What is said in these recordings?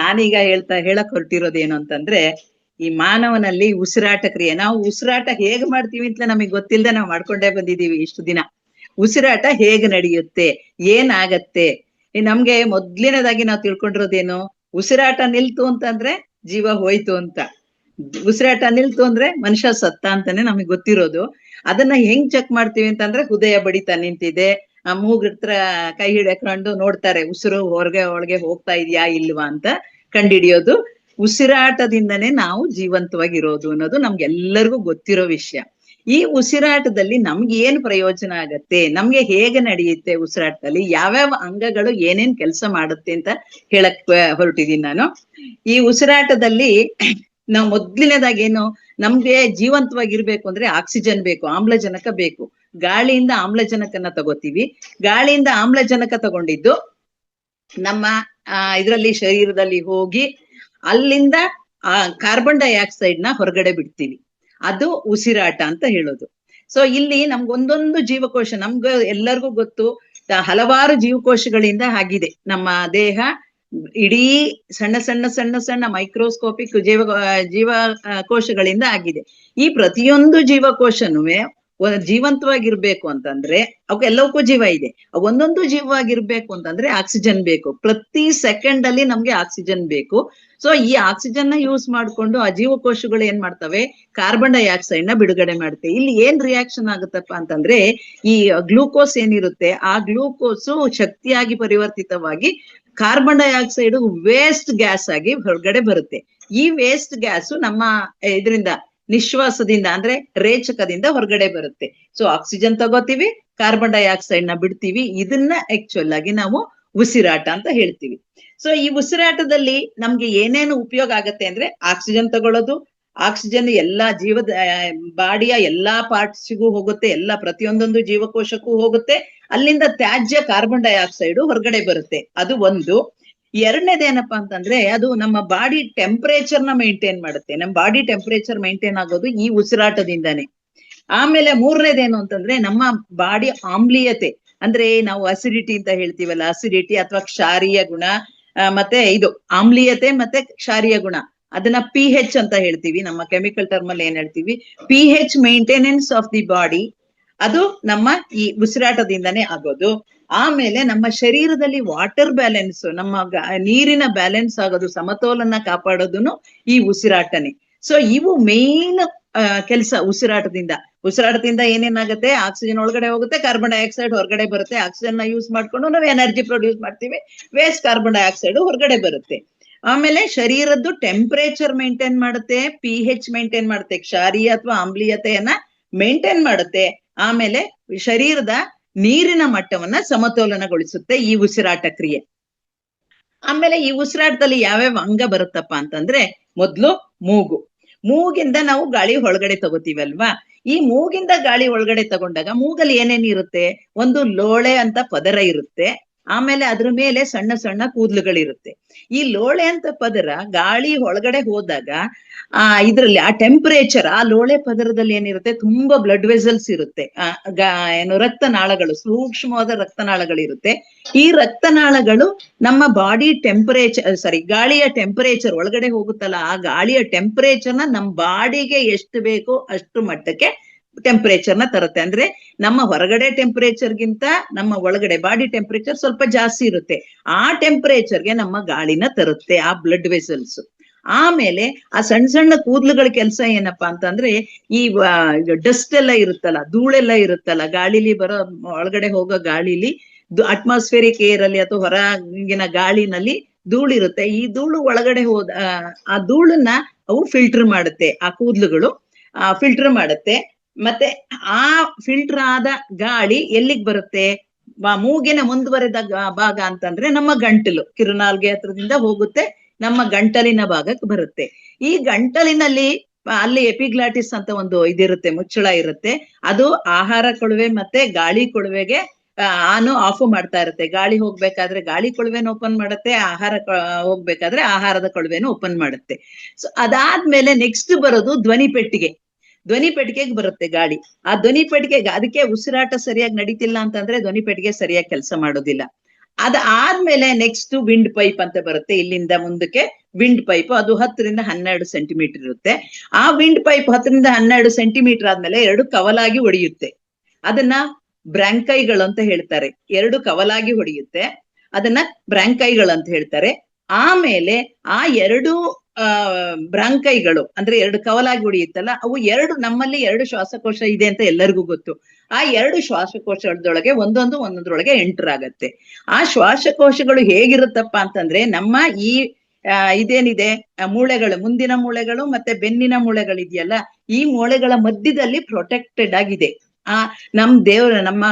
ನಾನೀಗ ಹೇಳಕ್ ಹೊರಟಿರೋದೇನು ಅಂತಂದ್ರೆ, ಈ ಮಾನವನಲ್ಲಿ ಉಸಿರಾಟ ಕ್ರಿಯೆ, ನಾವು ಉಸಿರಾಟ ಹೇಗ್ ಮಾಡ್ತೀವಿ ಅಂತ ನಮಗೆ ಗೊತ್ತಿಲ್ಲದೆ ನಾವು ಮಾಡ್ಕೊಂಡೇ ಬಂದಿದೀವಿ ಇಷ್ಟು ದಿನ. ಉಸಿರಾಟ ಹೇಗ್ ನಡೆಯುತ್ತೆ, ಏನಾಗತ್ತೆ, ನಮ್ಗೆ ಮೊದ್ಲಿನದಾಗಿ ನಾವು ತಿಳ್ಕೊಂಡಿರೋದೇನು, ಉಸಿರಾಟ ನಿಲ್ತು ಅಂತಂದ್ರೆ ಜೀವ ಹೋಯ್ತು ಅಂತ, ಉಸಿರಾಟ ನಿಲ್ತು ಅಂದ್ರೆ ಮನುಷ್ಯ ಸತ್ತ ಅಂತಾನೆ ನಮಗ್ ಗೊತ್ತಿರೋದು. ಅದನ್ನ ಹೆಂಗ್ ಚೆಕ್ ಮಾಡ್ತೀವಿ ಅಂತಂದ್ರೆ, ಹೃದಯ ಬಡಿತ ನಿಂತಿದೆ, ಆ ಮೂಗಿತ್ರ ಕೈ ಹಿಡ್ಕೊಂಡು ನೋಡ್ತಾರೆ ಉಸಿರು ಒಳಗೆ ಹೋಗ್ತಾ ಇದೆಯಾ ಇಲ್ವಾ ಅಂತ ಕಂಡಿಡಿಯೋದು. ಉಸಿರಾಟದಿಂದನೇ ನಾವು ಜೀವಂತವಾಗಿರೋದು ಅನ್ನೋದು ನಮ್ಗೆಲ್ಲರಿಗೂ ಗೊತ್ತಿರೋ ವಿಷಯ. ಈ ಉಸಿರಾಟದಲ್ಲಿ ನಮ್ಗೆ ಏನ್ ಪ್ರಯೋಜನ ಆಗತ್ತೆ, ನಮ್ಗೆ ಹೇಗೆ ನಡೆಯುತ್ತೆ, ಉಸಿರಾಟದಲ್ಲಿ ಯಾವ್ಯಾವ ಅಂಗಗಳು ಏನೇನ್ ಕೆಲಸ ಮಾಡುತ್ತೆ ಅಂತ ಹೇಳಕ್ ಹೊರಟಿದೀನಿ ನಾನು. ಈ ಉಸಿರಾಟದಲ್ಲಿ ನಾವು ಮೊದ್ಲಿನದಾಗೇನು, ನಮ್ಗೆ ಜೀವಂತವಾಗಿರ್ಬೇಕು ಅಂದ್ರೆ ಆಕ್ಸಿಜನ್ ಬೇಕು, ಆಮ್ಲಜನಕ ಬೇಕು. ಗಾಳಿಯಿಂದ ಆಮ್ಲಜನಕನ ತಗೋತೀವಿ. ಗಾಳಿಯಿಂದ ಆಮ್ಲಜನಕ ತಗೊಂಡಿದ್ದು ನಮ್ಮ ಇದರಲ್ಲಿ ಶರೀರದಲ್ಲಿ ಹೋಗಿ ಅಲ್ಲಿಂದ ಕಾರ್ಬನ್ ಡೈಆಕ್ಸೈಡ್ ನ ಹೊರಗಡೆ ಬಿಡ್ತೀವಿ. ಅದು ಉಸಿರಾಟ ಅಂತ ಹೇಳೋದು. ಸೊ ಇಲ್ಲಿ ನಮ್ಗೊಂದೊಂದು ಜೀವಕೋಶ, ನಮ್ಗೆ ಎಲ್ಲರಿಗೂ ಗೊತ್ತು, ಹಲವಾರು ಜೀವಕೋಶಗಳಿಂದ ಆಗಿದೆ ನಮ್ಮ ದೇಹ. ಇಡೀ ಸಣ್ಣ ಸಣ್ಣ ಸಣ್ಣ ಸಣ್ಣ ಮೈಕ್ರೋಸ್ಕೋಪಿಕ್ ಜೀವ ಕೋಶಗಳಿಂದ ಆಗಿದೆ. ಈ ಪ್ರತಿಯೊಂದು ಜೀವಕೋಶನೂ ಜೀವಂತವಾಗಿರ್ಬೇಕು ಅಂತಂದ್ರೆ, ಅವಕ್ಕೆಲ್ಲವಕ್ಕೂ ಜೀವ ಇದೆ, ಒಂದೊಂದು ಜೀವವಾಗಿರ್ಬೇಕು ಅಂತಂದ್ರೆ ಆಕ್ಸಿಜನ್ ಬೇಕು. ಪ್ರತಿ ಸೆಕೆಂಡ್ ಅಲ್ಲಿ ನಮ್ಗೆ ಆಕ್ಸಿಜನ್ ಬೇಕು. ಸೊ ಈ ಆಕ್ಸಿಜನ್ ನ ಯೂಸ್ ಮಾಡ್ಕೊಂಡು ಆ ಜೀವಕೋಶಗಳು ಏನ್ ಮಾಡ್ತವೆ, ಕಾರ್ಬನ್ ಡೈಆಕ್ಸೈಡ್ ನ ಬಿಡುಗಡೆ ಮಾಡುತ್ತೆ. ಇಲ್ಲಿ ಏನ್ ರಿಯಾಕ್ಷನ್ ಆಗುತ್ತಪ್ಪ ಅಂತಂದ್ರೆ, ಈ ಗ್ಲೂಕೋಸ್ ಏನಿರುತ್ತೆ, ಆ ಗ್ಲೂಕೋಸು ಶಕ್ತಿಯಾಗಿ ಪರಿವರ್ತಿತವಾಗಿ ಕಾರ್ಬನ್ ಡೈಆಕ್ಸೈಡ್ ವೇಸ್ಟ್ ಗ್ಯಾಸ್ ಆಗಿ ಹೊರಗಡೆ ಬರುತ್ತೆ. ಈ ವೇಸ್ಟ್ ಗ್ಯಾಸ್ ನಮ್ಮ ಇದರಿಂದ ನಿಶ್ವಾಸದಿಂದ ಅಂದ್ರೆ ರೇಚಕದಿಂದ ಹೊರಗಡೆ ಬರುತ್ತೆ. ಸೊ ಆಕ್ಸಿಜನ್ ತಗೋತೀವಿ, ಕಾರ್ಬನ್ ಡೈಆಕ್ಸೈಡ್ ನ ಬಿಡ್ತೀವಿ. ಇದನ್ನ ಆಕ್ಚುಲ್ ಆಗಿ ನಾವು ಉಸಿರಾಟ ಅಂತ ಹೇಳ್ತೀವಿ. ಸೊ ಈ ಉಸಿರಾಟದಲ್ಲಿ ನಮ್ಗೆ ಏನೇನು ಉಪಯೋಗ ಆಗತ್ತೆ ಅಂದ್ರೆ, ಆಕ್ಸಿಜನ್ ತಗೊಳ್ಳೋದು, ಆಕ್ಸಿಜನ್ ಎಲ್ಲಾ ಜೀವದ ಬಾಡಿಯ ಎಲ್ಲಾ ಪಾರ್ಟ್ಸ್ಗೂ ಹೋಗುತ್ತೆ, ಎಲ್ಲಾ ಪ್ರತಿಯೊಂದೊಂದು ಜೀವಕೋಶಕ್ಕೂ ಹೋಗುತ್ತೆ. ಅಲ್ಲಿಂದ ತ್ಯಾಜ್ಯ ಕಾರ್ಬನ್ ಡೈಆಕ್ಸೈಡ್ ಹೊರಗಡೆ ಬರುತ್ತೆ. ಅದು ಒಂದು. ಎರಡನೇದೇನಪ್ಪಾ ಅಂತಂದ್ರೆ, ಅದು ನಮ್ಮ ಬಾಡಿ ಟೆಂಪರೇಚರ್ ನ ಮೇಂಟೈನ್ ಮಾಡುತ್ತೆ. ನಮ್ಮ ಬಾಡಿ ಟೆಂಪರೇಚರ್ ಮೇಂಟೈನ್ ಆಗೋದು ಈ ಉಸಿರಾಟದಿಂದಾನೆ. ಆಮೇಲೆ ಮೂರನೇದೇನು ಅಂತಂದ್ರೆ, ನಮ್ಮ ಬಾಡಿ ಆಮ್ಲೀಯತೆ, ಅಂದ್ರೆ ನಾವು ಅಸಿಡಿಟಿ ಅಂತ ಹೇಳ್ತೀವಲ್ಲ, ಅಸಿಡಿಟಿ ಅಥವಾ ಕ್ಷಾರೀಯ ಗುಣ, ಮತ್ತೆ ಇದು ಆಮ್ಲೀಯತೆ ಮತ್ತೆ ಕ್ಷಾರೀಯ ಗುಣ, ಅದನ್ನ pH ಅಂತ ಹೇಳ್ತೀವಿ. ನಮ್ಮ ಕೆಮಿಕಲ್ ಟರ್ಮ್ ಅಲ್ಲಿ ಏನ್ ಹೇಳ್ತೀವಿ, pH maintenance of the body, ಅದು ನಮ್ಮ ಈ ಉಸಿರಾಟದಿಂದಾನೇ ಆಗೋದು. ಆಮೇಲೆ ನಮ್ಮ ಶರೀರದಲ್ಲಿ ವಾಟರ್ ಬ್ಯಾಲೆನ್ಸ್, ನಮ್ಮ ನೀರಿನ ಬ್ಯಾಲೆನ್ಸ್ ಆಗೋದು, ಸಮತೋಲನ ಕಾಪಾಡೋದನ್ನು ಈ ಉಸಿರಾಟನೆ. ಸೊ ಇವು ಮೇನ್ ಕೆಲಸ ಉಸಿರಾಟದಿಂದ. ಉಸಿರಾಟದಿಂದ ಏನೇನಾಗುತ್ತೆ, ಆಕ್ಸಿಜನ್ ಒಳಗಡೆ ಹೋಗುತ್ತೆ, ಕಾರ್ಬನ್ ಡೈಆಕ್ಸೈಡ್ ಹೊರಗಡೆ ಬರುತ್ತೆ. ಆಕ್ಸಿಜನ್ ನ ಯೂಸ್ ಮಾಡ್ಕೊಂಡು ನಾವು ಎನರ್ಜಿ ಪ್ರೊಡ್ಯೂಸ್ ಮಾಡ್ತೀವಿ, ವೇಸ್ಟ್ ಕಾರ್ಬನ್ ಡೈಆಕ್ಸೈಡ್ ಹೊರಗಡೆ ಬರುತ್ತೆ. ಆಮೇಲೆ ಶರೀರದ್ದು ಟೆಂಪರೇಚರ್ ಮೇಂಟೈನ್ ಮಾಡುತ್ತೆ, pH ಮೇಂಟೈನ್ ಮಾಡುತ್ತೆ, ಕ್ಷಾರೀಯ ಅಥವಾ ಆಮ್ಲೀಯತೆಯನ್ನ ಮೇಂಟೈನ್ ಮಾಡುತ್ತೆ. ಆಮೇಲೆ ಶರೀರದ ನೀರಿನ ಮಟ್ಟವನ್ನ ಸಮತೋಲನಗೊಳಿಸುತ್ತೆ ಈ ಉಸಿರಾಟ ಕ್ರಿಯೆ. ಆಮೇಲೆ ಈ ಉಸಿರಾಟದಲ್ಲಿ ಯಾವ್ಯಾವ ಅಂಗ ಬರುತ್ತಪ್ಪ ಅಂತಂದ್ರೆ, ಮೊದ್ಲು ಮೂಗು. ಮೂಗಿಂದ ನಾವು ಗಾಳಿ ಒಳಗಡೆ ತಗೋತೀವಲ್ವಾ, ಈ ಮೂಗಿಂದ ಗಾಳಿ ಒಳಗಡೆ ತಗೊಂಡಾಗ ಮೂಗಲ್ಲಿ ಏನೇನ್ ಇರುತ್ತೆ, ಒಂದು ಲೋಳೆ ಅಂತ ಪದರ ಇರುತ್ತೆ. ಆಮೇಲೆ ಅದ್ರ ಮೇಲೆ ಸಣ್ಣ ಸಣ್ಣ ಕೂದಲುಗಳಿರುತ್ತೆ. ಈ ಲೋಳೆ ಅಂತ ಪದರ ಗಾಳಿ ಒಳಗಡೆ ಹೋದಾಗ ಇದ್ರಲ್ಲಿ ಆ ಟೆಂಪರೇಚರ್, ಆ ಲೋಳೆ ಪದರದಲ್ಲಿ ಏನಿರುತ್ತೆ, ತುಂಬಾ ಬ್ಲಡ್ ವೆಸಲ್ಸ್ ಇರುತ್ತೆ, ಏನು ರಕ್ತನಾಳಗಳು, ಸೂಕ್ಷ್ಮವಾದ ರಕ್ತನಾಳಗಳಿರುತ್ತೆ. ಈ ರಕ್ತನಾಳಗಳು ನಮ್ಮ ಬಾಡಿ ಟೆಂಪರೇಚರ್, ಗಾಳಿಯ ಟೆಂಪರೇಚರ್ ಒಳಗಡೆ ಹೋಗುತ್ತಲ್ಲ, ಆ ಗಾಳಿಯ ಟೆಂಪರೇಚರ್ನ ನಮ್ಮ ಬಾಡಿಗೆ ಎಷ್ಟು ಬೇಕೋ ಅಷ್ಟು ಮಟ್ಟಕ್ಕೆ ಟೆಂಪರೇಚರ್ನ ತರುತ್ತೆ. ಅಂದ್ರೆ ನಮ್ಮ ಹೊರಗಡೆ ಟೆಂಪರೇಚರ್ಗಿಂತ ನಮ್ಮ ಒಳಗಡೆ ಬಾಡಿ ಟೆಂಪರೇಚರ್ ಸ್ವಲ್ಪ ಜಾಸ್ತಿ ಇರುತ್ತೆ. ಆ ಟೆಂಪರೇಚರ್ಗೆ ನಮ್ಮ ಗಾಳಿನ ತರುತ್ತೆ ಆ ಬ್ಲಡ್ ವೆಸಲ್ಸ್. ಆಮೇಲೆ ಆ ಸಣ್ಣ ಸಣ್ಣ ಕೂದಲುಗಳ ಕೆಲಸ ಏನಪ್ಪಾ ಅಂತಂದ್ರೆ, ಈ ಡಸ್ಟ್ ಎಲ್ಲ ಇರುತ್ತಲ್ಲ, ಧೂಳೆಲ್ಲ ಇರುತ್ತಲ್ಲ, ಗಾಳಿಲಿ ಬರೋ ಒಳಗಡೆ ಹೋಗೋ ಗಾಳಿಲಿ, ಅಟ್ಮಾಸ್ಫಿಯರಿಕ್ ಏರ್ ಅಲ್ಲಿ ಅಥವಾ ಹೊರಗಿನ ಗಾಳಿನಲ್ಲಿ ಧೂಳಿರುತ್ತೆ. ಈ ಧೂಳು ಒಳಗಡೆ ಹೋದ ಆ ಧೂಳನ್ನ ಅವು ಫಿಲ್ಟರ್ ಮಾಡುತ್ತೆ, ಆ ಕೂದಲುಗಳು ಫಿಲ್ಟರ್ ಮಾಡುತ್ತೆ. ಮತ್ತೆ ಆ ಫಿಲ್ಟರ್ ಆದ ಗಾಳಿ ಎಲ್ಲಿಗೆ ಬರುತ್ತೆ, ಮೂಗಿನ ಮುಂದುವರೆದ ಭಾಗ ಅಂತಂದ್ರೆ ನಮ್ಮ ಗಂಟಲು, ಕಿರುನಾಲ್ಗೆ ಹತ್ರದಿಂದ ಹೋಗುತ್ತೆ, ನಮ್ಮ ಗಂಟಲಿನ ಭಾಗಕ್ಕೆ ಬರುತ್ತೆ. ಈ ಗಂಟಲಿನಲ್ಲಿ ಅಲ್ಲಿ ಎಪಿಗ್ಲಾಟಿಸ್ ಅಂತ ಒಂದು ಇದಿರುತ್ತೆ, ಮುಚ್ಚಳ ಇರುತ್ತೆ. ಅದು ಆಹಾರ ಕೊಳುವೆ ಮತ್ತೆ ಗಾಳಿ ಕೊಳುವೆಗೆ ಆನು ಆಫ್ ಮಾಡ್ತಾ ಇರುತ್ತೆ. ಗಾಳಿ ಹೋಗ್ಬೇಕಾದ್ರೆ ಗಾಳಿ ಕೊಳುವೆನ ಓಪನ್ ಮಾಡುತ್ತೆ, ಆಹಾರ ಹೋಗ್ಬೇಕಾದ್ರೆ ಆಹಾರದ ಕೊಳುವೆನ ಓಪನ್ ಮಾಡುತ್ತೆ. ಸೊ ಅದಾದ್ಮೇಲೆ ನೆಕ್ಸ್ಟ್ ಬರೋದು ಧ್ವನಿ ಪೆಟ್ಟಿಗೆ. ಧ್ವನಿ ಪೆಟ್ಟಿಗೆಗೆ ಬರುತ್ತೆ ಗಾಳಿ. ಆ ಧ್ವನಿ ಪೆಟ್ಟಿಗೆಗೆ, ಅದಕ್ಕೆ ಉಸಿರಾಟ ಸರಿಯಾಗಿ ನಡೀತಿಲ್ಲ ಅಂತಂದ್ರೆ ಧ್ವನಿ ಪೆಟ್ಟಿಗೆ ಸರಿಯಾಗಿ ಕೆಲಸ ಮಾಡೋದಿಲ್ಲ. ಆದ್ಮೇಲೆ ನೆಕ್ಸ್ಟ್ ವಿಂಡ್ ಪೈಪ್ ಅಂತ ಬರುತ್ತೆ. ಇಲ್ಲಿಂದ ಮುಂದಕ್ಕೆ ವಿಂಡ್ ಪೈಪ್, ಅದು 10 ರಿಂದ 12 ಸೆಂಟಿಮೀಟರ್ ಇರುತ್ತೆ. ಆ ವಿಂಡ್ ಪೈಪ್ 10 ರಿಂದ 12 ಸೆಂಟಿಮೀಟರ್ ಆದ್ಮೇಲೆ 2 ಕವಲಾಗಿ ಹೊಡೆಯುತ್ತೆ. ಅದನ್ನ ಬ್ರಾಂಕೈಗಳು ಅಂತ ಹೇಳ್ತಾರೆ. 2 ಕವಲಾಗಿ ಹೊಡೆಯುತ್ತೆ, ಅದನ್ನ ಬ್ರಾಂಕೈಗಳು ಅಂತ ಹೇಳ್ತಾರೆ. ಆಮೇಲೆ ಆ 2 ಬ್ರಾಂಕೈಗಳು ಅಂದ್ರೆ 2 ಕವಲಾಗಿ ಹೊಡೆಯುತ್ತಲ್ಲ, ಅವು ನಮ್ಮಲ್ಲಿ 2 ಶ್ವಾಸಕೋಶ ಇದೆ ಅಂತ ಎಲ್ಲರಿಗೂ ಗೊತ್ತು. ಆ 2 ಶ್ವಾಸಕೋಶದೊಳಗೆ ಒಂದೊಂದ್ರೊಳಗೆ ಎಂಟರ್ ಆಗತ್ತೆ. ಆ ಶ್ವಾಸಕೋಶಗಳು ಹೇಗಿರುತ್ತಪ್ಪ ಅಂತಂದ್ರೆ, ನಮ್ಮ ಈ ಇದೇನಿದೆ ಮೂಳೆಗಳು, ಮುಂದಿನ ಮೂಳೆಗಳು ಮತ್ತೆ ಬೆನ್ನಿನ ಮೂಳೆಗಳಿದೆಯಲ್ಲ, ಈ ಮೂಳೆಗಳ ಮಧ್ಯದಲ್ಲಿ ಪ್ರೊಟೆಕ್ಟೆಡ್ ಆಗಿದೆ. ನಮ್ಮ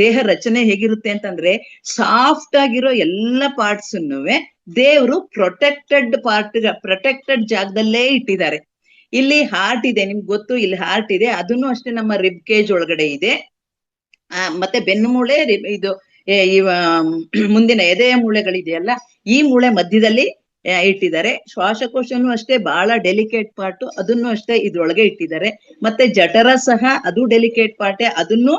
ದೇಹ ರಚನೆ ಹೇಗಿರುತ್ತೆ ಅಂತಂದ್ರೆ, ಸಾಫ್ಟ್ ಆಗಿರೋ ಎಲ್ಲ ಪಾರ್ಟ್ಸ್ ದೇವ್ರು ಪ್ರೊಟೆಕ್ಟೆಡ್ ಜಾಗದಲ್ಲೇ ಇಟ್ಟಿದ್ದಾರೆ. ಇಲ್ಲಿ ಹಾರ್ಟ್ ಇದೆ, ನಿಮ್ಗೆ ಗೊತ್ತು, ಇಲ್ಲಿ ಹಾರ್ಟ್ ಇದೆ, ಅದನ್ನು ಅಷ್ಟೇ ನಮ್ಮ ರಿಬ್ ಕೇಜ್ ಒಳಗಡೆ ಇದೆ. ಮತ್ತೆ ಬೆನ್ನು ಮೂಳೆ, ಇದು ಮುಂದಿನ ಎದೆಯ ಮೂಳೆಗಳಿದೆಯಲ್ಲ, ಈ ಮೂಳೆ ಮಧ್ಯದಲ್ಲಿ ಇಟ್ಟಿದ್ದಾರೆ. ಶ್ವಾಸಕೋಶನು ಅಷ್ಟೇ ಬಹಳ ಡೆಲಿಕೇಟ್ ಪಾರ್ಟ್, ಅದನ್ನು ಅಷ್ಟೇ ಇದ್ರೊಳಗೆ ಇಟ್ಟಿದ್ದಾರೆ. ಮತ್ತೆ ಜಠರ ಸಹ ಅದು ಡೆಲಿಕೇಟ್ ಪಾರ್ಟೇ, ಅದನ್ನು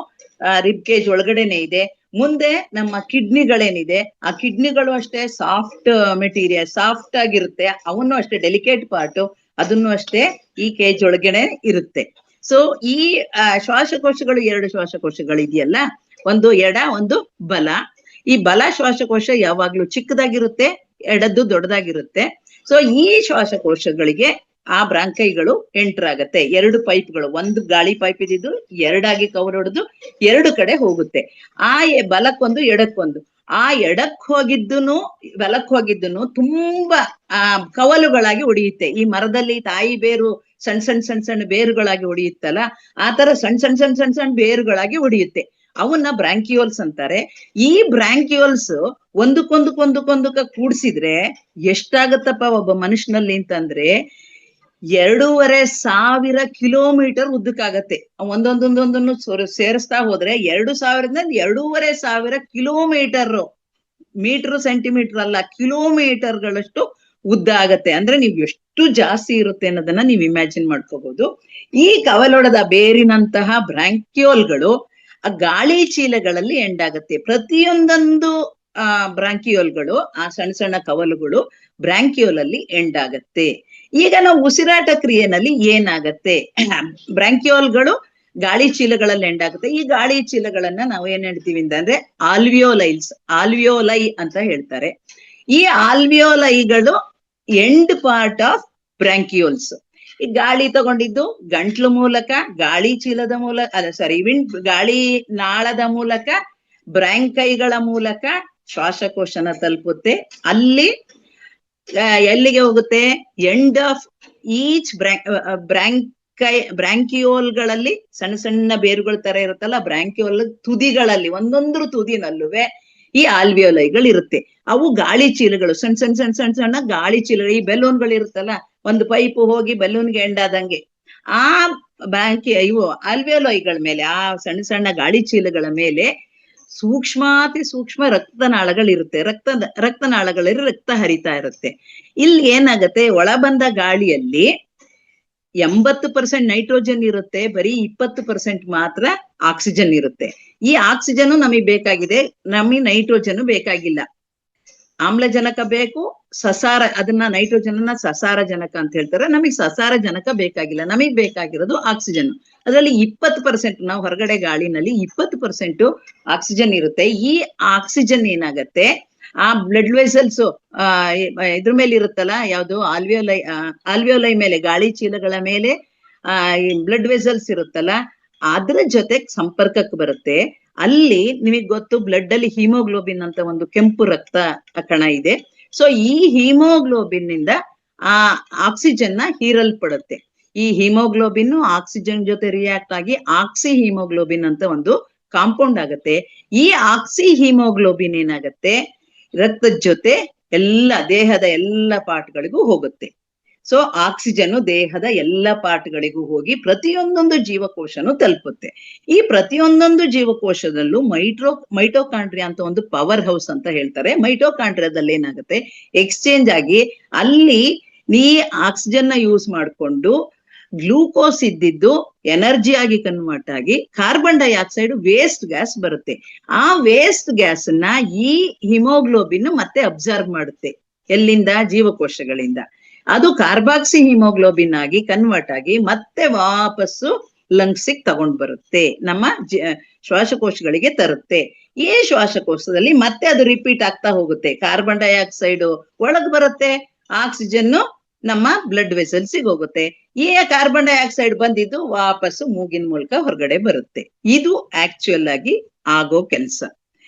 ರಿಬ್ ಕೇಜ್ ಒಳಗಡೆನೆ ಇದೆ. ಮುಂದೆ ನಮ್ಮ ಕಿಡ್ನಿಗಳೇನಿದೆ, ಆ ಕಿಡ್ನಿಗಳು ಅಷ್ಟೇ ಸಾಫ್ಟ್ ಮೆಟೀರಿಯಲ್, ಸಾಫ್ಟ್ ಆಗಿರುತ್ತೆ, ಅವನ್ನು ಅಷ್ಟೇ ಡೆಲಿಕೇಟ್ ಪಾರ್ಟ್, ಅದನ್ನು ಅಷ್ಟೇ ಈ ಕೇಜ್ ಒಳಗಡೆ ಇರುತ್ತೆ. ಸೊ ಈ ಶ್ವಾಸಕೋಶಗಳು 2 ಶ್ವಾಸಕೋಶಗಳು ಇದೆಯಲ್ಲ, ಒಂದು ಎಡ ಒಂದು ಬಲ. ಈ ಬಲ ಶ್ವಾಸಕೋಶ ಯಾವಾಗ್ಲೂ ಚಿಕ್ಕದಾಗಿರುತ್ತೆ, ಎಡದ್ದು ದೊಡ್ಡದಾಗಿರುತ್ತೆ. ಸೊ ಈ ಶ್ವಾಸಕೋಶಗಳಿಗೆ ಆ ಬ್ರಾಂಕೈಗಳು ಎಂಟರ್ ಆಗತ್ತೆ. 2 ಪೈಪ್ಗಳು, ಒಂದು ಗಾಳಿ ಪೈಪ್ ಇದ್ದಿದ್ದು 2 ಕವರ್ ಹೊಡೆದು 2 ಕಡೆ ಹೋಗುತ್ತೆ. ಆ ಬಲಕ್ಕೊಂದು ಎಡಕ್ಕೊಂದು. ಆ ಎಡಕ್ ಹೋಗಿದ್ದನು ತುಂಬಾ ಕವಲುಗಳಾಗಿ ಹೊಡೆಯುತ್ತೆ. ಈ ಮರದಲ್ಲಿ ತಾಯಿ ಬೇರು ಸಣ್ಣ ಬೇರುಗಳಾಗಿ ಹೊಡೆಯುತ್ತಲ್ಲ, ಆ ತರ ಸಣ್ಣ ಬೇರುಗಳಾಗಿ ಹೊಡೆಯುತ್ತೆ. ಅವನ್ನ ಬ್ರಾಂಕಿಯೋಲ್ಸ್ ಅಂತಾರೆ. ಈ ಬ್ರಾಂಕಿಯೋಲ್ಸ್ ಒಂದಕ್ಕೊಂದಕ್ಕ ಕೂಡ್ಸಿದ್ರೆ ಎಷ್ಟಾಗತ್ತಪ್ಪ ಒಬ್ಬ ಮನುಷ್ಯನಲ್ಲಿ ಅಂತಂದ್ರೆ, 2,500 ಕಿಲೋಮೀಟರ್ ಉದ್ದಕ್ಕಾಗತ್ತೆ. ಒಂದೊಂದೊಂದೊಂದನ್ನು ಸೇರಿಸ್ತಾ ಹೋದ್ರೆ 2,000 ಕಿಲೋಮೀಟರ್, ಮೀಟರ್ ಸೆಂಟಿಮೀಟರ್ ಅಲ್ಲ, ಕಿಲೋಮೀಟರ್ಗಳಷ್ಟು ಉದ್ದ ಆಗತ್ತೆ. ಅಂದ್ರೆ ನೀವು ಎಷ್ಟು ಜಾಸ್ತಿ ಇರುತ್ತೆ ಅನ್ನೋದನ್ನ ನೀವು ಇಮ್ಯಾಜಿನ್ ಮಾಡ್ಕೋಬಹುದು. ಈ ಕವಲೊಡೆದ ಬೇರಿನಂತಹ ಬ್ರಾಂಕಿಯೋಲ್ಗಳು ಆ ಗಾಳಿ ಚೀಲಗಳಲ್ಲಿ ಎಂಡಾಗತ್ತೆ. ಪ್ರತಿಯೊಂದೊಂದು ಬ್ರಾಂಕಿಯೋಲ್ಗಳು, ಆ ಸಣ್ಣ ಕವಲುಗಳು ಬ್ರಾಂಕಿಯೋಲ್ ಅಲ್ಲಿ ಎಂಡಾಗತ್ತೆ. ಈಗ ನಾವು ಉಸಿರಾಟ ಕ್ರಿಯೆನಲ್ಲಿ ಏನಾಗತ್ತೆ, ಬ್ರಾಂಕಿಯೋಲ್ಗಳು ಗಾಳಿ ಚೀಲಗಳಲ್ಲಿ ಎಂಡಾಗುತ್ತೆ. ಈ ಗಾಳಿ ಚೀಲಗಳನ್ನ ನಾವು ಏನ್ ಹೇಳ್ತೀವಿ ಅಂತಂದ್ರೆ ಆಲ್ವಿಯೋಲೈ ಅಂತ ಹೇಳ್ತಾರೆ. ಈ ಆಲ್ವಿಯೋಲೈಗಳು ಎಂಡ್ ಪಾರ್ಟ್ ಆಫ್ ಬ್ರಾಂಕಿಯೋಲ್ಸ್. ಈ ಗಾಳಿ ತಗೊಂಡಿದ್ದು ಗಂಟ್ಲು ಮೂಲಕ, ಗಾಳಿ ಚೀಲದ ಮೂಲಕ, ಗಾಳಿ ನಾಳದ ಮೂಲಕ, ಬ್ರಾಂಕೈಗಳ ಮೂಲಕ ಶ್ವಾಸಕೋಶನ ತಲುಪುತ್ತೆ. ಅಲ್ಲಿ ಎಲ್ಲಿಗೆ ಹೋಗುತ್ತೆ, ಎಂಡ್ ಆಫ್ ಈಚ್ ಬ್ರಾಂಕಿಯೋಲ್ಗಳಲ್ಲಿ ಸಣ್ಣ ಬೇರುಗಳ ತರ ಇರುತ್ತಲ್ಲ, ಬ್ರಾಂಕಿಯೋಲ್ ತುದಿಗಳಲ್ಲಿ, ಒಂದೊಂದ್ರ ತುದಿನಲ್ಲುವೆ ಈ ಆಲ್ವಿಯೋಲೈಗಳು ಇರುತ್ತೆ. ಅವು ಗಾಳಿ ಚೀಲಗಳು, ಸಣ್ಣ ಗಾಳಿ ಚೀಲಗಳು. ಈ ಬೆಲೂನ್ಗಳು ಇರುತ್ತಲ್ಲ, ಒಂದು ಪೈಪ್ ಹೋಗಿ ಬೆಲೂನ್ಗೆ ಎಂಡಾದಂಗೆ, ಆ ಇವು ಆಲ್ವಿಯೋಲೈಗಳ ಮೇಲೆ, ಆ ಸಣ್ಣ ಗಾಳಿ ಚೀಲಗಳ ಮೇಲೆ ಸೂಕ್ಷ್ಮಾತಿ ಸೂಕ್ಷ್ಮ ರಕ್ತನಾಳಗಳಿರುತ್ತೆ. ರಕ್ತನಾಳಗಳಲ್ಲಿ ರಕ್ತ ಹರಿತಾ ಇರುತ್ತೆ. ಇಲ್ಲಿ ಏನಾಗತ್ತೆ, ಒಳ ಬಂದ ಗಾಳಿಯಲ್ಲಿ 80% ನೈಟ್ರೋಜನ್ ಇರುತ್ತೆ, ಬರೀ 20% ಮಾತ್ರ ಆಕ್ಸಿಜನ್ ಇರುತ್ತೆ. ಈ ಆಕ್ಸಿಜನ್ ನಮಗೆ ಬೇಕಾಗಿದೆ, ನಮಗೆ ನೈಟ್ರೋಜನ್ ಬೇಕಾಗಿಲ್ಲ. ಆಮ್ಲಜನಕ ಬೇಕು, ಅದನ್ನ ನೈಟ್ರೋಜನ್ ಅನ್ನ ಸಸಾರಜನಕ ಅಂತ ಹೇಳ್ತಾರೆ. ನಮಗೆ ಸಸಾರಜನಕ ಬೇಕಾಗಿಲ್ಲ, ನಮಗ್ ಬೇಕಾಗಿರೋದು ಆಕ್ಸಿಜನ್. ಅದರಲ್ಲಿ 20%, ನಾವು ಹೊರಗಡೆ ಗಾಳಿನಲ್ಲಿ 20% ಆಕ್ಸಿಜನ್ ಇರುತ್ತೆ. ಈ ಆಕ್ಸಿಜನ್ ಏನಾಗತ್ತೆ, ಆ ಬ್ಲಡ್ ವೆಸಲ್ಸ್ ಇದ್ರ ಮೇಲೆ ಇರುತ್ತಲ್ಲ, ಯಾವುದು ಆಲ್ವಿಯೋಲೈ ಮೇಲೆ, ಗಾಳಿ ಚೀಲಗಳ ಮೇಲೆ ಬ್ಲಡ್ ವೆಸಲ್ಸ್ ಇರುತ್ತಲ್ಲ, ಅದ್ರ ಜೊತೆ ಸಂಪರ್ಕಕ್ಕೆ ಬರುತ್ತೆ. ಅಲ್ಲಿ ನಿಮಗ್ ಗೊತ್ತು, ಬ್ಲಡ್ ಅಲ್ಲಿ ಹಿಮೋಗ್ಲೋಬಿನ್ ಅಂತ ಒಂದು ಕೆಂಪು ರಕ್ತ ಕಣ ಇದೆ. ಸೊ ಈ ಹಿಮೋಗ್ಲೋಬಿನ್ ನಿಂದ ಆ ಆಕ್ಸಿಜನ್ ನ ಹೀರಲ್ಪಡುತ್ತೆ. ಈ ಹಿಮೋಗ್ಲೋಬಿನ್ ಆಕ್ಸಿಜನ್ ಜೊತೆ ರಿಯಾಕ್ಟ್ ಆಗಿ ಆಕ್ಸಿ ಹಿಮೋಗ್ಲೋಬಿನ್ ಅಂತ ಒಂದು ಕಾಂಪೌಂಡ್ ಆಗತ್ತೆ. ಈ ಆಕ್ಸಿ ಹಿಮೋಗ್ಲೋಬಿನ್ ಏನಾಗತ್ತೆ, ರಕ್ತದ ಜೊತೆ ದೇಹದ ಎಲ್ಲ ಪಾರ್ಟ್ಗಳಿಗೂ ಹೋಗುತ್ತೆ. ಸೊ ಆಕ್ಸಿಜನ್ ದೇಹದ ಎಲ್ಲ ಪಾರ್ಟ್ಗಳಿಗೂ ಹೋಗಿ ಪ್ರತಿಯೊಂದೊಂದು ಜೀವಕೋಶನು ತಲುಪುತ್ತೆ. ಈ ಪ್ರತಿಯೊಂದೊಂದು ಜೀವಕೋಶದಲ್ಲೂ ಮೈಟೋಕಾಂಡ್ರಿಯಾ ಅಂತ ಒಂದು ಪವರ್ ಹೌಸ್ ಅಂತ ಹೇಳ್ತಾರೆ. ಮೈಟೋಕಾಂಡ್ರಿಯಾದಲ್ಲಿ ಏನಾಗುತ್ತೆ, ಎಕ್ಸ್ಚೇಂಜ್ ಆಗಿ ಅಲ್ಲಿ ಆಕ್ಸಿಜನ್ ನ ಯೂಸ್ ಮಾಡಿಕೊಂಡು ಗ್ಲೂಕೋಸ್ ಇದ್ದಿದ್ದು ಎನರ್ಜಿ ಆಗಿ ಕನ್ವರ್ಟ್ ಆಗಿ ಕಾರ್ಬನ್ ಡೈಆಕ್ಸೈಡ್ ವೇಸ್ಟ್ ಗ್ಯಾಸ್ ಬರುತ್ತೆ. ಆ ವೇಸ್ಟ್ ಗ್ಯಾಸ್ ನ ಈ ಹಿಮೋಗ್ಲೋಬಿನ್ ಮತ್ತೆ ಅಬ್ಸರ್ವ್ ಮಾಡುತ್ತೆ. ಎಲ್ಲಿಂದ? ಜೀವಕೋಶಗಳಿಂದ. ಅದು ಕಾರ್ಬಾಕ್ಸಿ ಹಿಮೋಗ್ಲೋಬಿನ್ ಆಗಿ ಕನ್ವರ್ಟ್ ಆಗಿ ಮತ್ತೆ ವಾಪಸ್ಸು ಲಂಗ್ಸಿಗೆ ತಗೊಂಡ್ ಬರುತ್ತೆ, ನಮ್ಮ ಶ್ವಾಸಕೋಶಗಳಿಗೆ ತರುತ್ತೆ. ಈ ಶ್ವಾಸಕೋಶದಲ್ಲಿ ಮತ್ತೆ ಅದು ರಿಪೀಟ್ ಆಗ್ತಾ ಹೋಗುತ್ತೆ. ಕಾರ್ಬನ್ ಡೈಆಕ್ಸೈಡ್ ಒಳಗ್ ಬರುತ್ತೆ, ಆಕ್ಸಿಜನ್ ನಮ್ಮ ಬ್ಲಡ್ ವೆಸಲ್ಸಿಗೆ ಹೋಗುತ್ತೆ. ಈ ಕಾರ್ಬನ್ ಡೈಆಕ್ಸೈಡ್ ಬಂದಿದ್ದು ವಾಪಸ್ಸು ಮೂಗಿನ ಮೂಲಕ ಹೊರಗಡೆ ಬರುತ್ತೆ. ಇದು ಆಕ್ಚುಯಲ್ ಆಗಿ ಆಗೋ ಕೆಲಸ.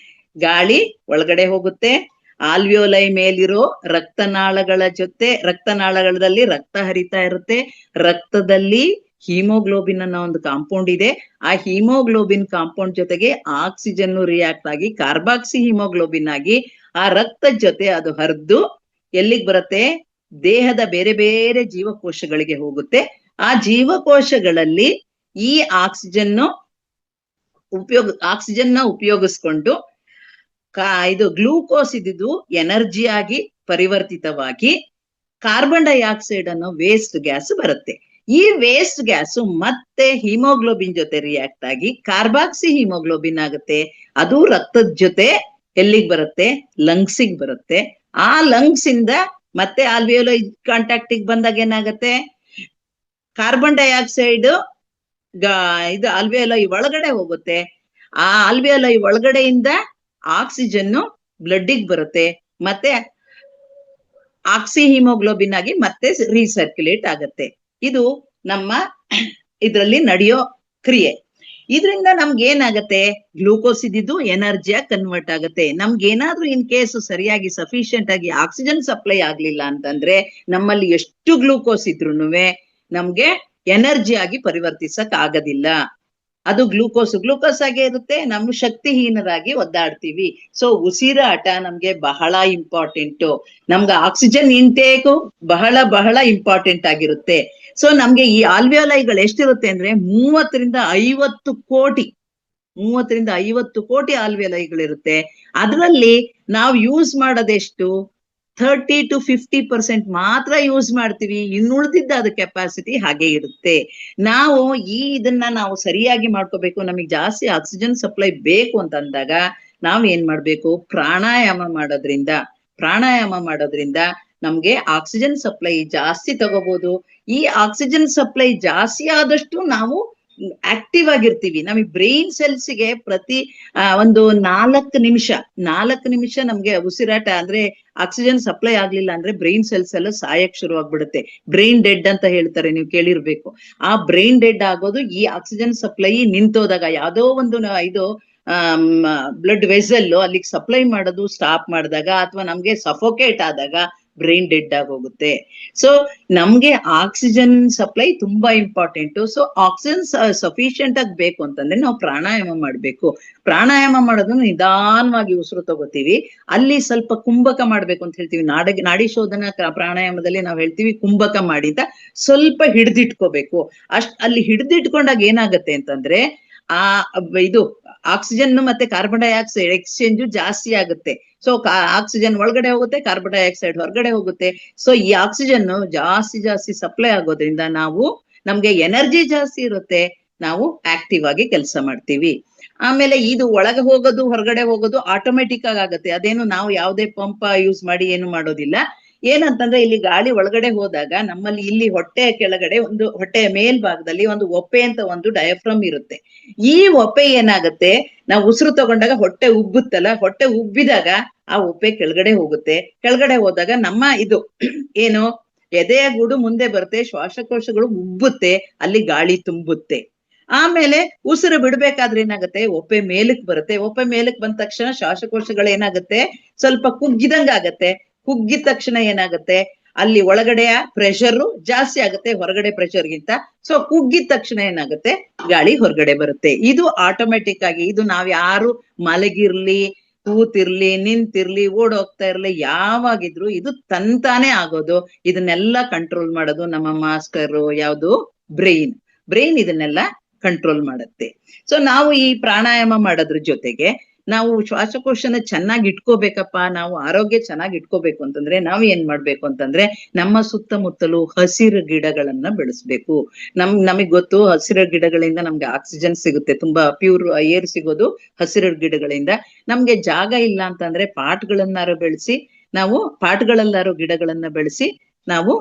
ಗಾಳಿ ಒಳಗಡೆ ಹೋಗುತ್ತೆ, ಆಲ್ವಿಯೋಲೈ ಮೇಲಿರೋ ರಕ್ತನಾಳಗಳ ಜೊತೆ, ರಕ್ತನಾಳಗಳಲ್ಲಿ ರಕ್ತ ಹರಿತಾ ಇರುತ್ತೆ. ರಕ್ತದಲ್ಲಿ ಹಿಮೋಗ್ಲೋಬಿನ್ ಅನ್ನೋ ಒಂದು ಕಾಂಪೌಂಡ್ ಇದೆ. ಆ ಹಿಮೋಗ್ಲೋಬಿನ್ ಕಾಂಪೌಂಡ್ ಜೊತೆಗೆ ಆಕ್ಸಿಜನ್ ರಿಯಾಕ್ಟ್ ಆಗಿ ಕಾರ್ಬಾಕ್ಸಿ ಹಿಮೋಗ್ಲೋಬಿನ್ ಆಗಿ ಆ ರಕ್ತದ ಜೊತೆ ಅದು ಹರಿದು ಎಲ್ಲಿಗೆ ಬರುತ್ತೆ? ದೇಹದ ಬೇರೆ ಬೇರೆ ಜೀವಕೋಶಗಳಿಗೆ ಹೋಗುತ್ತೆ. ಆ ಜೀವಕೋಶಗಳಲ್ಲಿ ಈ ಆಕ್ಸಿಜನ್ ಉಪಯೋಗಿಸ್ಕೊಂಡು ಇದು ಗ್ಲೂಕೋಸ್ ಇದ್ದಿದ್ದು ಎನರ್ಜಿ ಆಗಿ ಪರಿವರ್ತಿತವಾಗಿ ಕಾರ್ಬನ್ ಡೈಆಕ್ಸೈಡ್ ಅನ್ನೋ ವೇಸ್ಟ್ ಗ್ಯಾಸ್ ಬರುತ್ತೆ. ಈ ವೇಸ್ಟ್ ಗ್ಯಾಸ್ ಮತ್ತೆ ಹಿಮೋಗ್ಲೋಬಿನ್ ಜೊತೆ ರಿಯಾಕ್ಟ್ ಆಗಿ ಕಾರ್ಬಾಕ್ಸಿ ಹಿಮೋಗ್ಲೋಬಿನ್ ಆಗುತ್ತೆ. ಅದು ರಕ್ತದ ಜೊತೆ ಎಲ್ಲಿಗೆ ಬರುತ್ತೆ? ಲಂಗ್ಸಿಗೆ ಬರುತ್ತೆ. ಆ ಲಂಗ್ಸ್ ಇಂದ ಮತ್ತೆ ಆಲ್ವಿಯೋಲೈ ಕಾಂಟ್ಯಾಕ್ಟಿಗೆ ಬಂದಾಗ ಏನಾಗತ್ತೆ? ಕಾರ್ಬನ್ ಡೈಆಕ್ಸೈಡ್ ಇದು ಆಲ್ವಿಯೋಲೈ ಒಳಗಡೆ ಹೋಗುತ್ತೆ. ಆ ಆಲ್ವಿಯೋಲೈ ಒಳಗಡೆಯಿಂದ ಆಕ್ಸಿಜನ್ ಬ್ಲಡ್ಡಿಗೆ ಬರುತ್ತೆ, ಮತ್ತೆ ಆಕ್ಸಿ ಹಿಮೋಗ್ಲೋಬಿನ್ ಆಗಿ ಮತ್ತೆ ರೀಸರ್ಕ್ಯುಲೇಟ್ ಆಗತ್ತೆ. ಇದು ನಮ್ಮ ಇದ್ರಲ್ಲಿ ನಡೆಯೋ ಕ್ರಿಯೆ. ಇದರಿಂದ ನಮ್ಗೆ ಏನಾಗತ್ತೆ? ಗ್ಲೂಕೋಸ್ ಇದ್ದಿದ್ದು ಎನರ್ಜಿಯಾಗಿ ಕನ್ವರ್ಟ್ ಆಗುತ್ತೆ. ನಮ್ಗೆ ಏನಾದ್ರೂ ಇನ್ ಕೇಸ್ ಸರಿಯಾಗಿ ಸಫಿಶಿಯಂಟ್ ಆಗಿ ಆಕ್ಸಿಜನ್ ಸಪ್ಲೈ ಆಗ್ಲಿಲ್ಲ ಅಂತಂದ್ರೆ ನಮ್ಮಲ್ಲಿ ಎಷ್ಟು ಗ್ಲೂಕೋಸ್ ಇದ್ರೂನುವೆ ನಮ್ಗೆ ಎನರ್ಜಿ ಆಗಿ ಪರಿವರ್ತಿಸಕ್ ಆಗೋದಿಲ್ಲ. ಅದು ಗ್ಲೂಕೋಸ್ ಆಗೇ ಇರುತ್ತೆ. ನಾವು ಶಕ್ತಿಹೀನರಾಗಿ ಒದ್ದಾಡ್ತೀವಿ. ಸೊ ಉಸಿರಾಟ ನಮ್ಗೆ ಬಹಳ ಇಂಪಾರ್ಟೆಂಟ್. ನಮ್ಗೆ ಆಕ್ಸಿಜನ್ ಇಂಟೇಕ್ ಬಹಳ ಇಂಪಾರ್ಟೆಂಟ್ ಆಗಿರುತ್ತೆ. ಸೊ ನಮ್ಗೆ ಈ ಆಲ್ವಿಯೋಲೈಗಳು ಎಷ್ಟಿರುತ್ತೆ ಅಂದ್ರೆ 30ರಿಂದ 50 ಕೋಟಿ ಆಲ್ವಿಯೋಲೈಗಳಿರುತ್ತೆ. ಅದರಲ್ಲಿ ನಾವು ಯೂಸ್ ಮಾಡೋದೆಷ್ಟು? 30 to 50% ಮಾತ್ರ ಯೂಸ್ ಮಾಡ್ತೀವಿ. ಇನ್ನುಳಿದಿದ್ದ ಅದು ಕೆಪಾಸಿಟಿ ಹಾಗೆ ಇರುತ್ತೆ. ನಾವು ಇದನ್ನ ನಾವು ಸರಿಯಾಗಿ ಮಾಡ್ಕೋಬೇಕು. ನಮಗೆ ಜಾಸ್ತಿ ಆಕ್ಸಿಜನ್ ಸಪ್ಲೈ ಬೇಕು ಅಂತ ಅಂದಾಗ ನಾವ್ ಏನ್ ಮಾಡ್ಬೇಕು? ಪ್ರಾಣಾಯಾಮ ಮಾಡೋದ್ರಿಂದ ನಮ್ಗೆ ಆಕ್ಸಿಜನ್ ಸಪ್ಲೈ ಜಾಸ್ತಿ ತಗೋಬಹುದು. ಈ ಆಕ್ಸಿಜನ್ ಸಪ್ಲೈ ಜಾಸ್ತಿ ಆದಷ್ಟು ನಾವು ಆಕ್ಟಿವ್ ಆಗಿರ್ತೀವಿ. ನಮಗೆ ಬ್ರೈನ್ ಸೆಲ್ಸ್ಗೆ ಪ್ರತಿ ಒಂದು 4 ನಿಮಿಷ ನಮ್ಗೆ ಉಸಿರಾಟ ಅಂದ್ರೆ ಆಕ್ಸಿಜನ್ ಸಪ್ಲೈ ಆಗ್ಲಿಲ್ಲ ಅಂದ್ರೆ ಬ್ರೈನ್ ಸೆಲ್ಸ್ ಎಲ್ಲ ಸಾಯಕ್ ಶುರು ಆಗ್ಬಿಡುತ್ತೆ. ಬ್ರೈನ್ ಡೆಡ್ ಅಂತ ಹೇಳ್ತಾರೆ, ನೀವು ಕೇಳಿರ್ಬೇಕು. ಆ ಬ್ರೈನ್ ಡೆಡ್ ಆಗೋದು ಈ ಆಕ್ಸಿಜನ್ ಸಪ್ಲೈ ನಿಂತೋದಾಗ, ಯಾವ್ದೋ ಒಂದು ಇದು ಬ್ಲಡ್ ವೆಸಲ್ ಅಲ್ಲಿಗೆ ಸಪ್ಲೈ ಮಾಡೋದು ಸ್ಟಾಪ್ ಮಾಡಿದಾಗ ಅಥವಾ ನಮ್ಗೆ ಸಫೋಕೇಟ್ ಆದಾಗ ಬ್ರೈನ್ ಡೆಡ್ ಆಗೋಗುತ್ತೆ. ಸೊ ನಮ್ಗೆ ಆಕ್ಸಿಜನ್ ಸಪ್ಲೈ ತುಂಬಾ ಇಂಪಾರ್ಟೆಂಟ್. ಸೊ ಆಕ್ಸಿಜನ್ ಸಫಿಶಿಯಂಟ್ ಆಗಿ ಬೇಕು ಅಂತಂದ್ರೆ ನಾವು ಪ್ರಾಣಾಯಾಮ ಮಾಡ್ಬೇಕು. ಪ್ರಾಣಾಯಾಮ ಮಾಡೋದನ್ನ ನಿಧಾನವಾಗಿ ಉಸಿರು ತಗೋತೀವಿ. ಅಲ್ಲಿ ಸ್ವಲ್ಪ ಕುಂಭಕ ಮಾಡ್ಬೇಕು ಅಂತ ಹೇಳ್ತೀವಿ. ನಾಡಿ ಶೋಧನಾ ಪ್ರಾಣಾಯಾಮದಲ್ಲಿ ನಾವು ಹೇಳ್ತೀವಿ ಕುಂಭಕ ಮಾಡಿ ಅಂತ. ಸ್ವಲ್ಪ ಹಿಡ್ದಿಟ್ಕೋಬೇಕು. ಅಲ್ಲಿ ಹಿಡ್ದಿಟ್ಕೊಂಡಾಗ ಏನಾಗತ್ತೆ ಅಂತಂದ್ರೆ ಇದು ಆಕ್ಸಿಜನ್ ಮತ್ತೆ ಕಾರ್ಬನ್ ಡೈಆಕ್ಸೈಡ್ ಎಕ್ಸ್ಚೇಂಜ್ ಜಾಸ್ತಿ ಆಗುತ್ತೆ. ಸೊ ಆಕ್ಸಿಜನ್ ಒಳಗಡೆ ಹೋಗುತ್ತೆ, ಕಾರ್ಬನ್ ಡೈಆಕ್ಸೈಡ್ ಹೊರಗಡೆ ಹೋಗುತ್ತೆ. ಸೊ ಈ ಆಕ್ಸಿಜನ್ ಜಾಸ್ತಿ ಸಪ್ಲೈ ಆಗೋದ್ರಿಂದ ನಮ್ಗೆ ಎನರ್ಜಿ ಜಾಸ್ತಿ ಇರುತ್ತೆ, ನಾವು ಆಕ್ಟಿವ್ ಆಗಿ ಕೆಲಸ ಮಾಡ್ತೀವಿ. ಆಮೇಲೆ ಇದು ಒಳಗೆ ಹೋಗೋದು ಹೊರಗಡೆ ಹೋಗೋದು ಆಟೋಮೆಟಿಕ್ ಆಗತ್ತೆ. ಅದೇನು ನಾವು ಯಾವುದೇ ಪಂಪ್ ಯೂಸ್ ಮಾಡಿ ಏನು ಮಾಡೋದಿಲ್ಲ. ಏನಂತಂದ್ರೆ ಇಲ್ಲಿ ಗಾಳಿ ಒಳಗಡೆ ಹೋದಾಗ ನಮ್ಮಲ್ಲಿ ಇಲ್ಲಿ ಹೊಟ್ಟೆಯ ಕೆಳಗಡೆ ಹೊಟ್ಟೆಯ ಮೇಲ್ಭಾಗದಲ್ಲಿ ಒಂದು ಒಪ್ಪೆ ಅಂತ ಒಂದು ಡಯಾಫ್ರಮ್ ಇರುತ್ತೆ. ಈ ಒಪ್ಪೆ ಏನಾಗುತ್ತೆ? ನಾವು ಉಸಿರು ತಗೊಂಡಾಗ ಹೊಟ್ಟೆ ಉಬ್ಬುತ್ತಲ್ಲ, ಹೊಟ್ಟೆ ಉಬ್ಬಿದಾಗ ಆ ಒಪ್ಪೆ ಕೆಳಗಡೆ ಹೋಗುತ್ತೆ. ಕೆಳಗಡೆ ಹೋದಾಗ ನಮ್ಮ ಇದು ಏನು ಎದೆಯ ಗೂಡು ಮುಂದೆ ಬರುತ್ತೆ, ಶ್ವಾಸಕೋಶಗಳು ಉಬ್ಬುತ್ತೆ, ಅಲ್ಲಿ ಗಾಳಿ ತುಂಬುತ್ತೆ. ಆಮೇಲೆ ಉಸಿರು ಬಿಡ್ಬೇಕಾದ್ರೆ ಏನಾಗುತ್ತೆ? ಒಪ್ಪೆ ಮೇಲಕ್ ಬರುತ್ತೆ. ಒಪ್ಪೆ ಮೇಲಕ್ ಬಂದ ತಕ್ಷಣ ಶ್ವಾಸಕೋಶಗಳು ಏನಾಗುತ್ತೆ? ಸ್ವಲ್ಪ ಕುಗ್ಗಿದಂಗ ಆಗತ್ತೆ. ಕುಗ್ಗಿದ ತಕ್ಷಣ ಏನಾಗುತ್ತೆ? ಅಲ್ಲಿ ಒಳಗಡೆಯ ಪ್ರೆಷರ್ ಜಾಸ್ತಿ ಆಗುತ್ತೆ ಹೊರಗಡೆ ಪ್ರೆಷರ್ಗಿಂತ. ಸೊ ಕುಗ್ಗಿದ ತಕ್ಷಣ ಏನಾಗುತ್ತೆ? ಗಾಳಿ ಹೊರಗಡೆ ಬರುತ್ತೆ. ಇದು ಆಟೋಮೆಟಿಕ್ ಆಗಿ. ಇದು ನಾವ್ ಯಾರು ಮಲಗಿರ್ಲಿ, ಕೂತಿರ್ಲಿ, ನಿಂತಿರ್ಲಿ, ಓಡೋಗ್ತಾ ಇರ್ಲಿ, ಯಾವಾಗಿದ್ರು ಇದು ತಂತಾನೆ ಆಗೋದು. ಇದನ್ನೆಲ್ಲ ಕಂಟ್ರೋಲ್ ಮಾಡೋದು ನಮ್ಮ ಮಾಸ್ಟರ್ ಯಾವುದು? ಬ್ರೈನ್ ಇದನ್ನೆಲ್ಲ ಕಂಟ್ರೋಲ್ ಮಾಡುತ್ತೆ. ಸೊ ನಾವು ಈ ಪ್ರಾಣಾಯಾಮ ಮಾಡೋದ್ರ ಜೊತೆಗೆ ನಾವು ಶ್ವಾಸಕೋಶನ ಚೆನ್ನಾಗಿ ಇಟ್ಕೋಬೇಕಪ್ಪ, ನಾವು ಆರೋಗ್ಯ ಚೆನ್ನಾಗಿ ಇಟ್ಕೋಬೇಕು ಅಂತಂದ್ರೆ ನಾವ್ ಏನ್ ಮಾಡ್ಬೇಕು ಅಂತಂದ್ರೆ ನಮ್ಮ ಸುತ್ತಮುತ್ತಲು ಹಸಿರು ಗಿಡಗಳನ್ನ ಬೆಳೆಸ್ಬೇಕು. ನಮಗ್ ಗೊತ್ತು ಹಸಿರು ಗಿಡಗಳಿಂದ ನಮ್ಗೆ ಆಕ್ಸಿಜನ್ ಸಿಗುತ್ತೆ, ತುಂಬಾ ಪ್ಯೂರ್ ಏರ್ ಸಿಗೋದು ಹಸಿರು ಗಿಡಗಳಿಂದ. ನಮ್ಗೆ ಜಾಗ ಇಲ್ಲ ಅಂತಂದ್ರೆ ಪಾಟ್ಗಳನ್ನಾರು ಬೆಳೆಸಿ, ನಾವು ಪಾಟ್ಗಳಲ್ಲಾರು ಗಿಡಗಳನ್ನ ಬೆಳೆಸಿ ನಾವು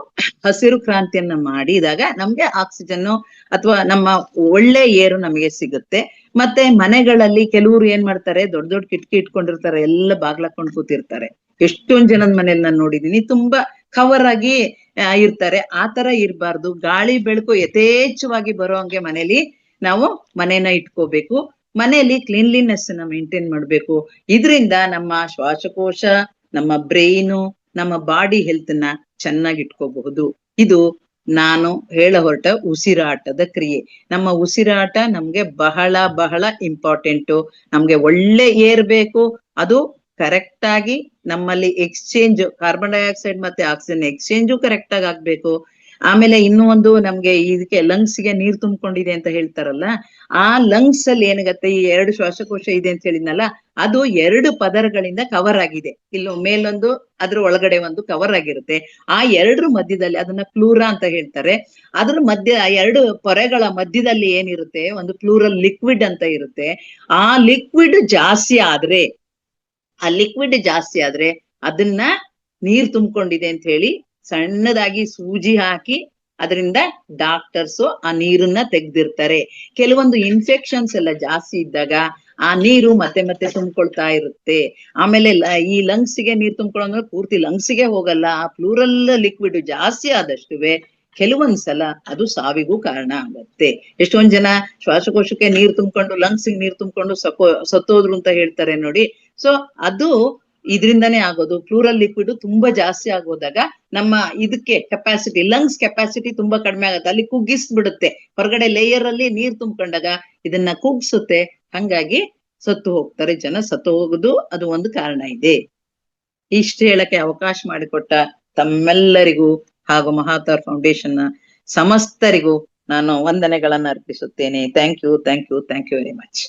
ಹಸಿರು ಕ್ರಾಂತಿಯನ್ನ ಮಾಡಿದಾಗ ನಮ್ಗೆ ಆಕ್ಸಿಜನ್ ಅಥವಾ ನಮ್ಮ ಒಳ್ಳೆ ಏರು ನಮಗೆ ಸಿಗುತ್ತೆ. ಮತ್ತೆ ಮನೆಗಳಲ್ಲಿ ಕೆಲವರು ಏನ್ ಮಾಡ್ತಾರೆ, ದೊಡ್ಡ ದೊಡ್ಡ ಕಿಟಕಿ ಇಟ್ಕೊಂಡಿರ್ತಾರೆ, ಎಲ್ಲ ಬಾಗ್ಲಾಕೊಂಡ್ ಕೂತಿರ್ತಾರೆ. ಎಷ್ಟೊಂದ್ ಜನದ ಮನೇಲಿ ನಾನು ನೋಡಿದೀನಿ, ತುಂಬಾ ಕವರ್ ಆಗಿ ಇರ್ತಾರೆ. ಆತರ ಇರ್ಬಾರ್ದು. ಗಾಳಿ ಬೆಳಕು ಯಥೇಚ್ಛವಾಗಿ ಬರೋ ಹಂಗೆ ಮನೇಲಿ ನಾವು ಮನೇನ ಇಟ್ಕೋಬೇಕು. ಮನೆಯಲ್ಲಿ ಕ್ಲೀನ್ಲಿನೆಸ್ ನ ಮೇಂಟೈನ್ ಮಾಡ್ಬೇಕು. ಇದರಿಂದ ನಮ್ಮ ಶ್ವಾಸಕೋಶ, ನಮ್ಮ ಬ್ರೈನು, ನಮ್ಮ ಬಾಡಿ ಹೆಲ್ತ್ ನ ಚೆನ್ನಾಗಿ ಇಟ್ಕೋಬಹುದು. ಇದು ನಾನು ಹೇಳ ಹೊರಟ ಉಸಿರಾಟದ ಕ್ರಿಯೆ. ನಮ್ಮ ಉಸಿರಾಟ ನಮ್ಗೆ ಬಹಳ ಬಹಳ ಇಂಪಾರ್ಟೆಂಟು. ನಮ್ಗೆ ಒಳ್ಳೆ ಏರ್ ಬೇಕು, ಅದು ಕರೆಕ್ಟ್ ಆಗಿ ನಮ್ಮಲ್ಲಿ ಎಕ್ಸ್ಚೇಂಜ್, ಕಾರ್ಬನ್ ಡೈಆಕ್ಸೈಡ್ ಮತ್ತೆ ಆಕ್ಸಿಜನ್ ಎಕ್ಸ್ಚೇಂಜು ಕರೆಕ್ಟ್ ಆಗಿ ಆಗ್ಬೇಕು. ಆಮೇಲೆ ಇನ್ನೂ ಒಂದು, ನಮ್ಗೆ ಇದಕ್ಕೆ ಲಂಗ್ಸ್ ಗೆ ನೀರ್ ತುಂಬಿಕೊಂಡಿದೆ ಅಂತ ಹೇಳ್ತಾರಲ್ಲ, ಆ ಲಂಗ್ಸ್ ಅಲ್ಲಿ ಏನಾಗತ್ತೆ, ಈ 2 ಶ್ವಾಸಕೋಶ ಇದೆ ಅಂತ ಹೇಳಿದ್ನಲ್ಲ, ಅದು 2 ಪದರಗಳಿಂದ ಕವರ್ ಆಗಿದೆ. ಇಲ್ಲೋ ಮೇಲೊಂದು, ಅದ್ರ ಒಳಗಡೆ ಒಂದು ಕವರ್ ಆಗಿರುತ್ತೆ. ಆ 2 ಮಧ್ಯದಲ್ಲಿ, ಅದನ್ನ ಪ್ಲೂರಾ ಅಂತ ಹೇಳ್ತಾರೆ, ಅದ್ರ ಮಧ್ಯ 2 ಪೊರೆಗಳ ಮಧ್ಯದಲ್ಲಿ ಏನಿರುತ್ತೆ, ಒಂದು ಪ್ಲೂರಲ್ ಲಿಕ್ವಿಡ್ ಅಂತ ಇರುತ್ತೆ. ಆ ಲಿಕ್ವಿಡ್ ಜಾಸ್ತಿ ಆದ್ರೆ, ಅದನ್ನ ನೀರ್ ತುಂಬಿಕೊಂಡಿದೆ ಅಂತ ಹೇಳಿ ಸಣ್ಣದಾಗಿ ಸೂಜಿ ಹಾಕಿ ಅದರಿಂದ ಡಾಕ್ಟರ್ಸ್ ಆ ನೀರನ್ನ ತೆಗ್ದಿರ್ತಾರೆ. ಕೆಲವೊಂದು ಇನ್ಫೆಕ್ಷನ್ಸ್ ಎಲ್ಲ ಜಾಸ್ತಿ ಇದ್ದಾಗ ಆ ನೀರು ಮತ್ತೆ ಮತ್ತೆ ತುಂಬಿಕೊಳ್ತಾ ಇರುತ್ತೆ. ಆಮೇಲೆ ಈ ಲಂಗ್ಸ್ ಗೆ ನೀರ್ ತುಂಬಿಕೊಳ್ಳೋದ್ರೆ ಪೂರ್ತಿ ಲಂಗ್ಸ್ ಗೆ ಹೋಗಲ್ಲ. ಆ ಪ್ಲೂರಲ್ ಲಿಕ್ವಿಡ್ ಜಾಸ್ತಿ ಆದಷ್ಟುವೆ ಕೆಲವೊಂದ್ಸಲ ಅದು ಸಾವಿಗೂ ಕಾರಣ ಆಗತ್ತೆ. ಎಷ್ಟೊಂದ್ ಜನ ಶ್ವಾಸಕೋಶಕ್ಕೆ ನೀರ್ ತುಂಬಿಕೊಂಡು, ಲಂಗ್ಸ್ ನೀರ್ ತುಂಬಿಕೊಂಡು ಸತ್ತೋದ್ರು ಅಂತ ಹೇಳ್ತಾರೆ ನೋಡಿ. ಸೊ ಅದು ಇದರಿಂದಾನೇ ಆಗೋದು. ಪ್ಲೂರಲ್ ಲಿಕ್ವಿಡ್ ತುಂಬಾ ಜಾಸ್ತಿ ಆಗೋದಾಗ ನಮ್ಮ ಇದಕ್ಕೆ ಕೆಪಾಸಿಟಿ, ಲಂಗ್ಸ್ ಕೆಪಾಸಿಟಿ ತುಂಬಾ ಕಡಿಮೆ ಆಗುತ್ತೆ. ಅಲ್ಲಿ ಕುಗ್ಗಿಸ್ಬಿಡುತ್ತೆ. ಹೊರಗಡೆ ಲೇಯರ್ ಅಲ್ಲಿ ನೀರ್ ತುಂಬಿಕೊಂಡಾಗ ಇದನ್ನ ಕುಗ್ಸುತ್ತೆ. ಹಂಗಾಗಿ ಸತ್ತು ಹೋಗ್ತಾರೆ ಜನ. ಸತ್ತು ಹೋಗುದು ಅದು ಒಂದು ಕಾರಣ ಇದೆ. ಇಷ್ಟು ಹೇಳಕ್ಕೆ ಅವಕಾಶ ಮಾಡಿಕೊಟ್ಟ ತಮ್ಮೆಲ್ಲರಿಗೂ ಹಾಗೂ ಮಹಾತಾರ್ ಫೌಂಡೇಶನ್ ಸಮಸ್ತರಿಗೂ ನಾನು ವಂದನೆಗಳನ್ನ ಅರ್ಪಿಸುತ್ತೇನೆ. Thank you very much.